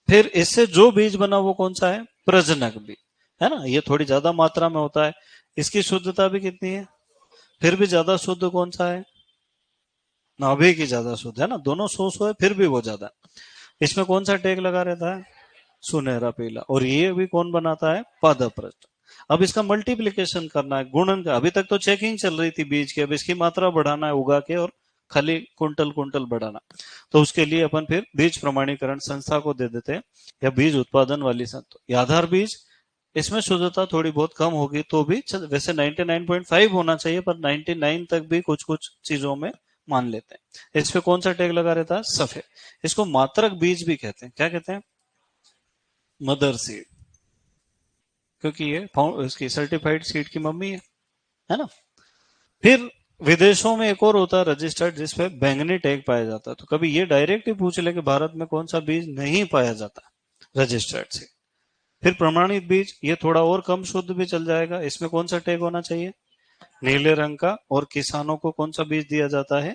Speaker 1: फिर इससे जो बीज बना वो कौन सा है, प्रजनक बीज, है ना, ये थोड़ी ज्यादा मात्रा में होता है। इसकी शुद्धता भी कितनी है, फिर भी ज्यादा शुद्ध कौन सा है, नाभिक की ज्यादा शुद्ध है ना, दोनों 100 है, फिर भी वो ज्यादा। इसमें कौन सा टैग लगा रहता है, सुनहरा पीला। और ये भी कौन बनाता है, पादप प्रजनक। अब इसका मल्टीप्लिकेशन करना है, गुणन का, अभी तक तो चेकिंग चल रही थी बीज की, अब इसकी मात्रा बढ़ाना है उगा के, और खाली कुंटल कुंटल बढ़ाना। तो उसके लिए अपन फिर बीज प्रमाणीकरण संस्था को दे देते हैं, या बीज उत्पादन वाली संस्था। आधार बीज, इसमें शुद्धता थोड़ी बहुत कम होगी तो भी वैसे 99.5 होना चाहिए, पर 99 तक भी कुछ कुछ चीजों में मान लेते हैं। इस पे कौन सा टैग लगा रहता है, सफेद। इसको मात्रक बीज भी कहते हैं, क्या कहते हैं, मदर सीड, क्योंकि ये इसकी सर्टिफाइड सीड की मम्मी है ना। फिर विदेशों में एक और होता है रजिस्टर्ड, जिसपे बैंगनी टैग पाया जाता है। तो कभी ये डायरेक्ट ही पूछ ले कि भारत में कौन सा बीज नहीं पाया जाता रजिस्टर्ड से। फिर प्रमाणित बीज, ये थोड़ा और कम शुद्ध भी चल जाएगा, इसमें कौन सा टैग होना चाहिए, नीले रंग का। और किसानों को कौन सा बीज दिया जाता है,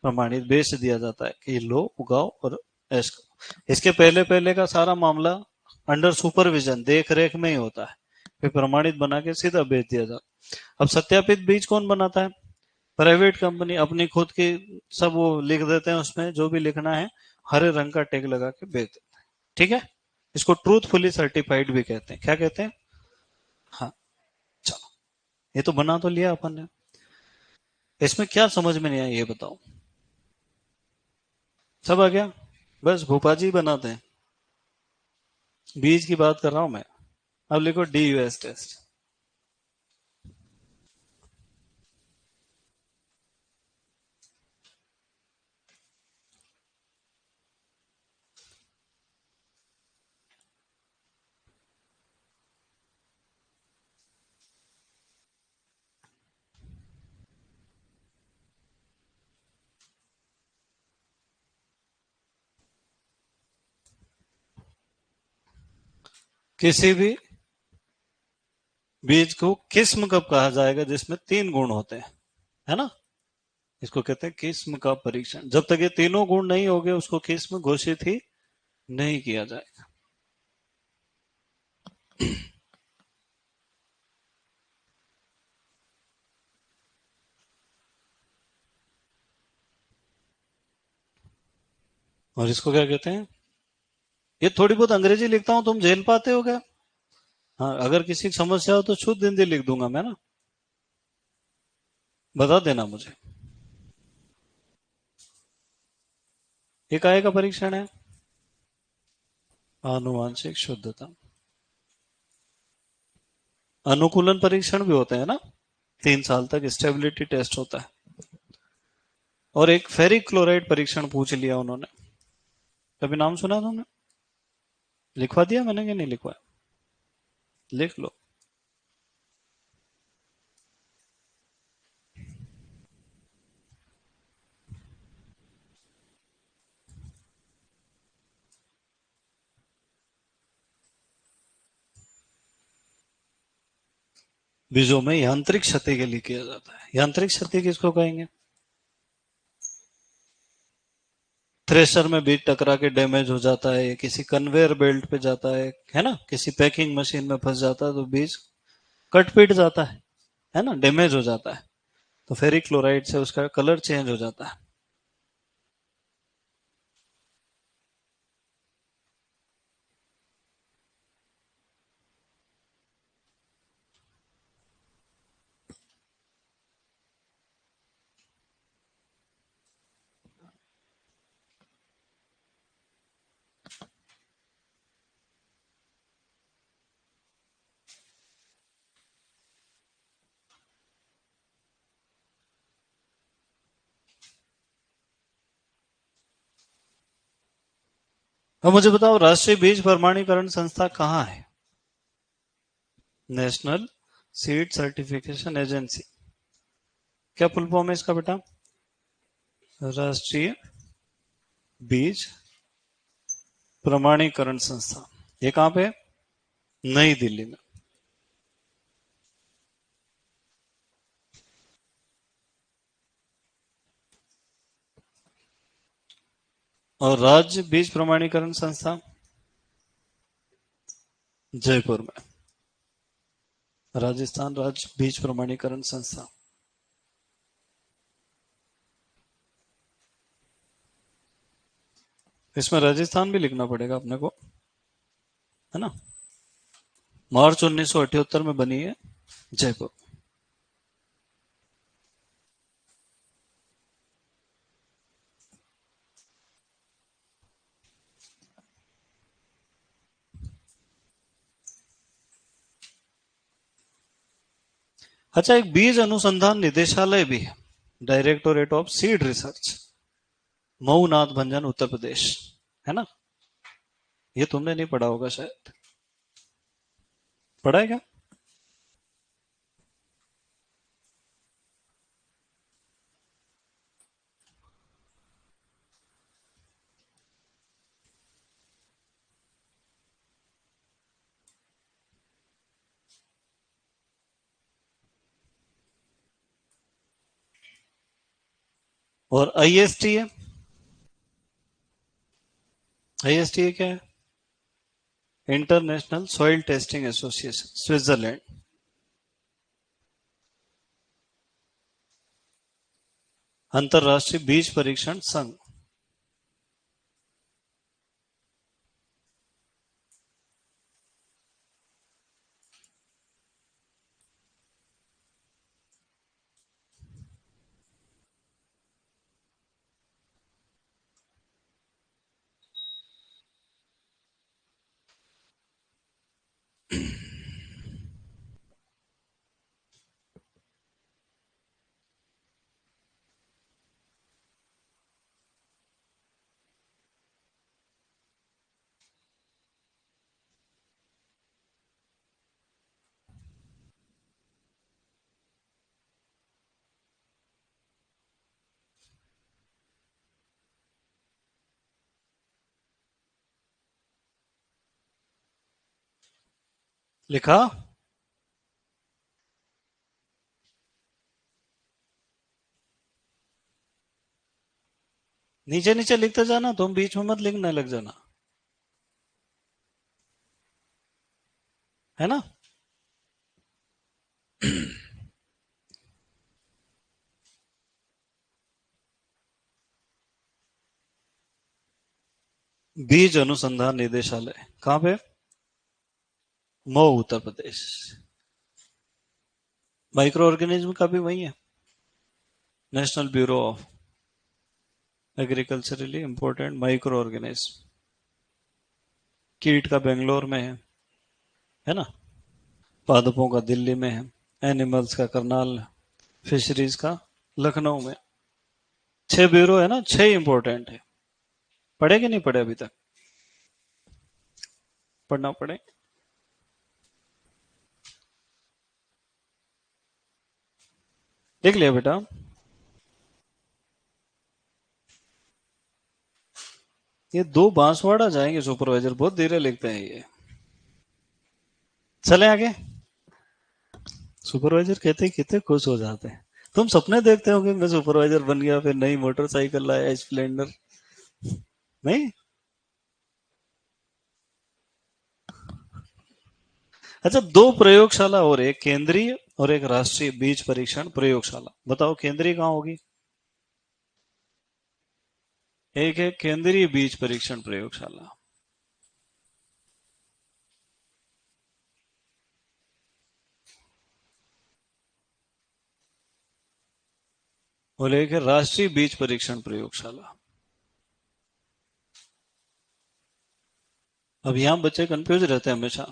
Speaker 1: प्रमाणित बेच दिया जाता है कि लो उगाओ और ऐश करो। इसके पहले पहले का सारा मामला अंडर सुपरविजन, देख रेख में ही होता है, फिर प्रमाणित बना के सीधा बेच दिया जाता। अब सत्यापित बीज कौन बनाता है, प्राइवेट कंपनी, अपनी खुद की, सब वो लिख देते हैं उसमें जो भी लिखना है, हरे रंग का टैग लगा के बेच देते हैं, ठीक है। इसको ट्रूथफुली सर्टिफाइड भी कहते हैं, क्या कहते हैं, हाँ। चलो, ये तो बना तो लिया अपन ने, इसमें क्या समझ में नहीं आया ये बताओ, सब आ गया, बस भोपा जी बनाते हैं। बीज की बात कर रहा हूं मैं। अब लिखो DUS टेस्ट। किसी भी बीज को किस्म कब कहा जाएगा, जिसमें 3 गुण होते हैं, है ना, इसको कहते हैं किस्म का परीक्षण। जब तक ये तीनों गुण नहीं होंगे उसको किस्म घोषित ही नहीं किया जाएगा। और इसको क्या कहते हैं? ये थोड़ी बहुत अंग्रेजी लिखता हूं, तुम झेल पाते हो क्या? हाँ, अगर किसी की समस्या हो तो शुद्ध हिंदी लिख दूंगा मैं ना, बता देना मुझे। ये काय का परीक्षण है? आनुवांशिक शुद्धता। अनुकूलन परीक्षण भी होते हैं ना, 3 साल तक स्टेबिलिटी टेस्ट होता है। और एक फेरिक क्लोराइड परीक्षण पूछ लिया उन्होंने, कभी नाम सुना तुमने? लिखवा दिया मैंने कि नहीं लिखवाया? लिख लो। बीजों में यांत्रिक क्षति के लिए किया जाता है। यांत्रिक क्षति किसको कहेंगे? थ्रेशर में बीज टकरा के डैमेज हो जाता है, किसी कन्वेयर बेल्ट पे जाता है ना, किसी पैकिंग मशीन में फंस जाता है तो बीज कट पीट जाता है ना, डैमेज हो जाता है। तो फेरिक क्लोराइड से उसका कलर चेंज हो जाता है। अब मुझे बताओ, राष्ट्रीय बीज प्रमाणीकरण संस्था कहाँ है? National seed certification agency. क्या फुल फॉर्म है इसका बेटा? राष्ट्रीय बीज प्रमाणीकरण संस्था। ये कहाँ पे है? नई दिल्ली में। और राज्य बीज प्रमाणीकरण संस्था जयपुर में। राजस्थान राज्य बीज प्रमाणीकरण संस्था। इसमें राजस्थान भी लिखना पड़ेगा अपने को, है ना। मार्च 1978 में बनी है जयपुर। अच्छा, एक बीज अनुसंधान निदेशालय भी है, directorate of seed research, Mau Nath Bhanjan Uttar Pradesh, है ना। ये तुमने नहीं पढ़ा होगा शायद, पढ़ा है क्या? और आईएसटी है। आईएसटी क्या है? International soil testing association, Switzerland. अंतरराष्ट्रीय बीज परीक्षण संघ। लिखा? नीचे नीचे लिखते जाना, तुम बीच में मत लिखने लग जाना, है ना। बीज अनुसंधान निदेशालय कहाँ पे? मऊ, उत्तर प्रदेश। माइक्रो ऑर्गेनिज्म का भी वही है, national bureau of agriculturally important micro organism. कीट का बेंगलोर में है ना? पादपों का दिल्ली में है, एनिमल्स का करनाल, फिशरीज का लखनऊ में। 6 ब्यूरो है ना, 6 इंपॉर्टेंट है। पढ़े कि नहीं पढ़े अभी तक? पढ़ना पड़े। देख लिया बेटा? ये 2 बांसवाड़ा जाएंगे सुपरवाइजर, बहुत धीरे लिखते हैं ये। चले आगे। सुपरवाइजर कहते ही कितने खुश हो जाते हैं। तुम सपने देखते हो कि मैं सुपरवाइजर बन गया, फिर नई मोटरसाइकिल लाया स्प्लेंडर। नहीं। अच्छा, 2 प्रयोगशाला और, एक केंद्रीय और एक राष्ट्रीय बीज परीक्षण प्रयोगशाला। बताओ केंद्रीय कहाँ होगी? एक है केंद्रीय बीज परीक्षण प्रयोगशाला, और एक है राष्ट्रीय बीज परीक्षण प्रयोगशाला। अब यहां बच्चे कंफ्यूज रहते हैं हमेशा।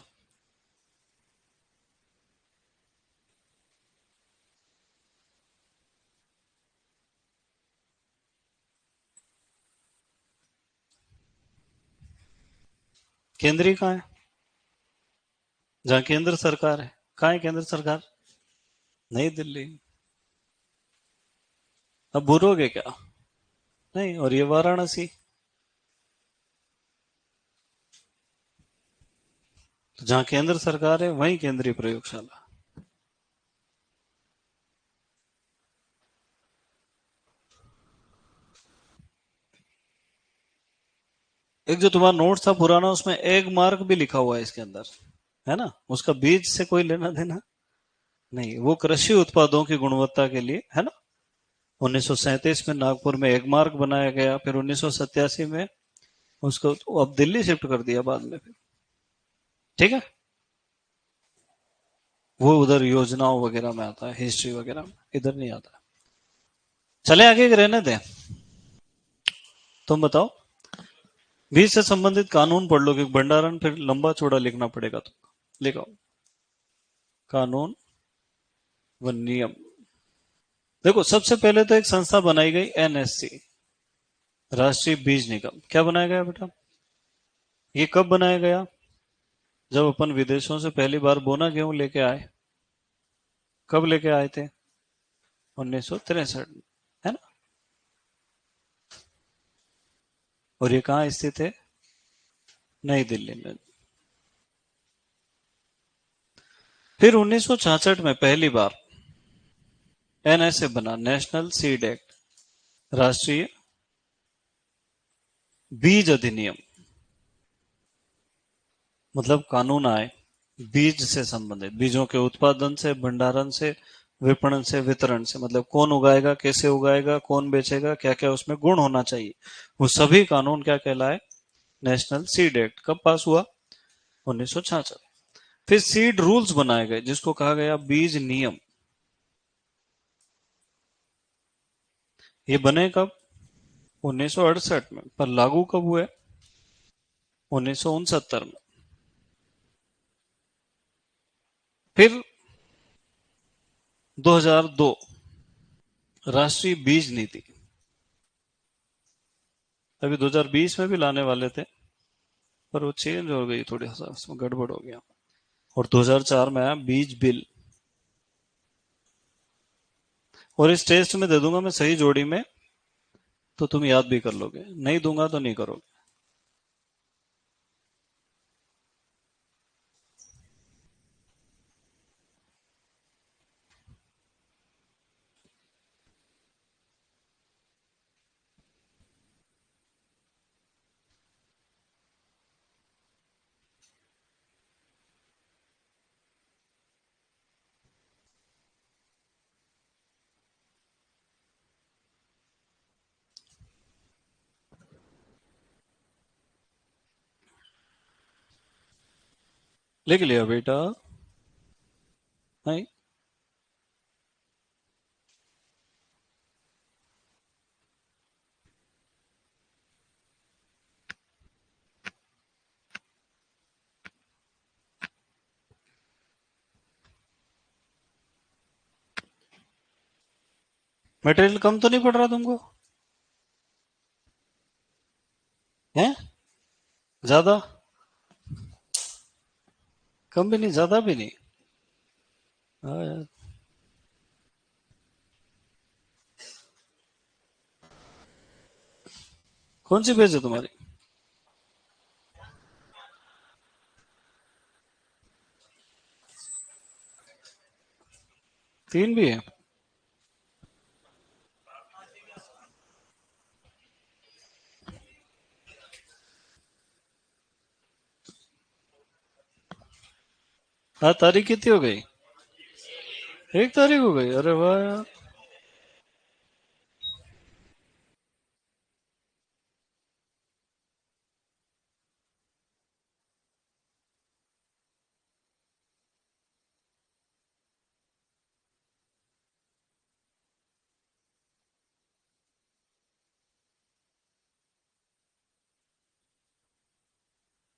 Speaker 1: केंद्रीय कहाँ है? जहाँ केंद्र सरकार है। कहाँ है केंद्र सरकार? नई दिल्ली। अब भूलोगे क्या? नहीं, और ये वाराणसी। तो जहाँ केंद्र सरकार है वहीं केंद्रीय प्रयोगशाला। एक जो तुम्हारा नोट था पुराना, उसमें एग मार्क भी लिखा हुआ है इसके अंदर, है ना? उसका बीज से कोई लेना देना नहीं, वो कृषि उत्पादों की गुणवत्ता के लिए है ना। 1937 में नागपुर में एग मार्क बनाया गया, फिर 1987 में उसको अब दिल्ली शिफ्ट कर दिया बाद में फिर। ठीक है। वो उधर योजनाओं वगैरह में आता है, हिस्ट्री वगैरह में, इधर नहीं आता। चले आगे कि रहने दें? तुम बताओ। बीज से संबंधित कानून पढ़ लो, क्योंकि भंडारण फिर लंबा चौड़ा लिखना पड़ेगा तुमको। लिखो कानून व नियम। देखो, सबसे पहले तो एक संस्था बनाई गई, एनएससी, राष्ट्रीय बीज निगम। क्या बनाया गया बेटा? ये कब बनाया गया? जब अपन विदेशों से पहली बार बोना गेहूं लेके आए। कब लेके आए थे? 1963 में, है ना? और ये कहाँ स्थित है? नई दिल्ली में। फिर 1966 में पहली बार एनएसए बना, नेशनल सीड एक्ट, राष्ट्रीय बीज अधिनियम। मतलब कानून आए बीज से संबंधित, बीजों के उत्पादन से, भंडारण से, विपणन से, वितरण से। मतलब कौन उगाएगा, कैसे उगाएगा, कौन बेचेगा, क्या क्या उसमें गुण होना चाहिए, वो सभी कानून क्या कहलाए? National seed act. कब पास हुआ? 1966। फिर सीड रूल्स बनाए गए, जिसको कहा गया बीज नियम। ये बने कब? 1968 में। पर लागू कब हुए? 1969 में। फिर 2002 राष्ट्रीय बीज नीति। अभी 2020 में भी लाने वाले थे, पर वो चेंज हो गई थोड़ी सा, उसमें गड़बड़ हो गया। और 2004 में आया बीज बिल। और इस टेस्ट में दे दूंगा मैं सही जोड़ी में, तो तुम याद भी कर लोगे, नहीं दूंगा तो नहीं करोगे। लिख लिया बेटा? नहीं। मटेरियल कम तो नहीं पड़ रहा तुमको? है? ज्यादा? कम भी नहीं, ज्यादा भी नहीं। हाँ यार। कौन सी पेज है तुम्हारी? 3 भी है? हाँ, तारीख कितनी हो गई? 1 तारीख हो गई, अरे वाह यार।